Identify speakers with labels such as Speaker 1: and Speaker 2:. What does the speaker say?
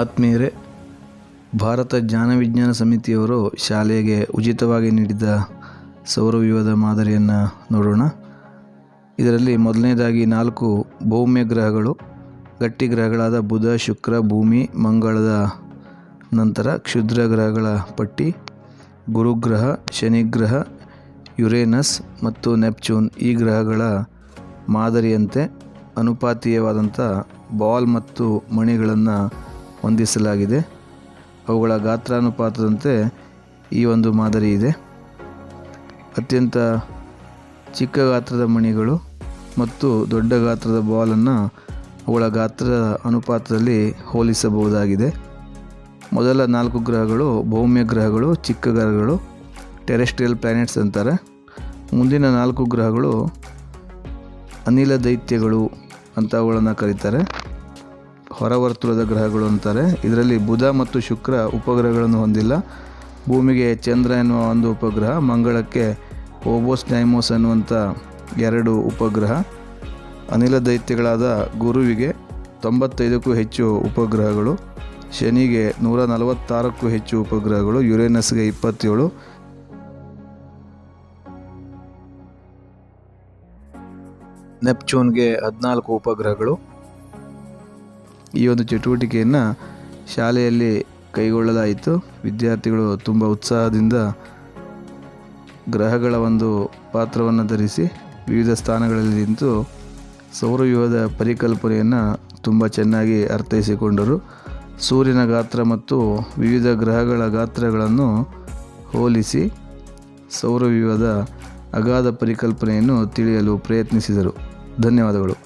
Speaker 1: ಆತ್ಮೀಯರೇ, ಭಾರತ ಜ್ಞಾನ ವಿಜ್ಞಾನ ಸಮಿತಿಯವರು ಶಾಲೆಗೆ ಉಚಿತವಾಗಿ ನೀಡಿದ ಸೌರವ್ಯೂಹದ ಮಾದರಿಯನ್ನು ನೋಡೋಣ. ಇದರಲ್ಲಿ ಮೊದಲನೇದಾಗಿ 4 ಭೌಮ್ಯ ಗ್ರಹಗಳು, ಗಟ್ಟಿ ಗ್ರಹಗಳಾದ ಬುಧ, ಶುಕ್ರ, ಭೂಮಿ, ಮಂಗಳದ ನಂತರ ಕ್ಷುದ್ರ ಗ್ರಹಗಳ ಪಟ್ಟಿ, ಗುರುಗ್ರಹ, ಶನಿಗ್ರಹ, ಯುರೇನಸ್ ಮತ್ತು ನೆಪ್ಚೂನ್ ಈ ಗ್ರಹಗಳ ಮಾದರಿಯಂತೆ ಅನುಪಾತೀಯವಾದಂಥ ಬಾಲ್ ಮತ್ತು ಮಣಿಗಳನ್ನು ಹೊಂದಿಸಲಾಗಿದೆ. ಅವುಗಳ ಗಾತ್ರಾನುಪಾತದಂತೆ ಈ ಒಂದು ಮಾದರಿ ಇದೆ. ಅತ್ಯಂತ ಚಿಕ್ಕ ಗಾತ್ರದ ಮಣಿಗಳು ಮತ್ತು ದೊಡ್ಡ ಗಾತ್ರದ ಬಾಲನ್ನು ಅವುಗಳ ಗಾತ್ರದ ಅನುಪಾತದಲ್ಲಿ ಹೋಲಿಸಬಹುದಾಗಿದೆ. ಮೊದಲ 4 ಗ್ರಹಗಳು ಭೌಮ್ಯ ಗ್ರಹಗಳು, ಚಿಕ್ಕ ಗ್ರಹಗಳು, ಟೆರೆಸ್ಟ್ರಿಯಲ್ ಪ್ಲ್ಯಾನೆಟ್ಸ್ ಅಂತಾರೆ. ಮುಂದಿನ 4 ಗ್ರಹಗಳು ಅನಿಲ ದೈತ್ಯಗಳು ಅಂತ ಅವುಗಳನ್ನು ಕರೀತಾರೆ, ಹೊರವರ್ತುಲದ ಗ್ರಹಗಳು ಅಂತಾರೆ. ಇದರಲ್ಲಿ ಬುಧ ಮತ್ತು ಶುಕ್ರ ಉಪಗ್ರಹಗಳನ್ನು ಹೊಂದಿಲ್ಲ. ಭೂಮಿಗೆ ಚಂದ್ರ ಎನ್ನುವ ಒಂದು ಉಪಗ್ರಹ, ಮಂಗಳಕ್ಕೆ ಓಬೋಸ್ ಡೈಮೋಸ್ ಅನ್ನುವಂಥ 2 ಉಪಗ್ರಹ, ಅನಿಲ ದೈತ್ಯಗಳಾದ ಗುರುವಿಗೆ 95ಕ್ಕೂ ಹೆಚ್ಚು ಉಪಗ್ರಹಗಳು, ಶನಿಗೆ 146ಕ್ಕೂ ಹೆಚ್ಚು ಉಪಗ್ರಹಗಳು, ಯುರೇನಸ್ಗೆ 27, ನೆಪ್ಚೂನ್ಗೆ 14 ಉಪಗ್ರಹಗಳು. ಈ ಒಂದು ಚಟುವಟಿಕೆಯನ್ನು ಶಾಲೆಯಲ್ಲಿ ಕೈಗೊಳ್ಳಲಾಯಿತು. ವಿದ್ಯಾರ್ಥಿಗಳು ತುಂಬ ಉತ್ಸಾಹದಿಂದ ಗ್ರಹಗಳ ಒಂದು ಪಾತ್ರವನ್ನು ಧರಿಸಿ ವಿವಿಧ ಸ್ಥಾನಗಳಲ್ಲಿ ನಿಂತು ಸೌರವ್ಯೂಹದ ಪರಿಕಲ್ಪನೆಯನ್ನು ತುಂಬ ಚೆನ್ನಾಗಿ ಅರ್ಥೈಸಿಕೊಂಡರು. ಸೂರ್ಯನ ಗಾತ್ರ ಮತ್ತು ವಿವಿಧ ಗ್ರಹಗಳ ಗಾತ್ರಗಳನ್ನು ಹೋಲಿಸಿ ಸೌರವ್ಯೂಹದ ಅಗಾಧ ಪರಿಕಲ್ಪನೆಯನ್ನು ತಿಳಿಯಲು ಪ್ರಯತ್ನಿಸಿದರು. ಧನ್ಯವಾದಗಳು.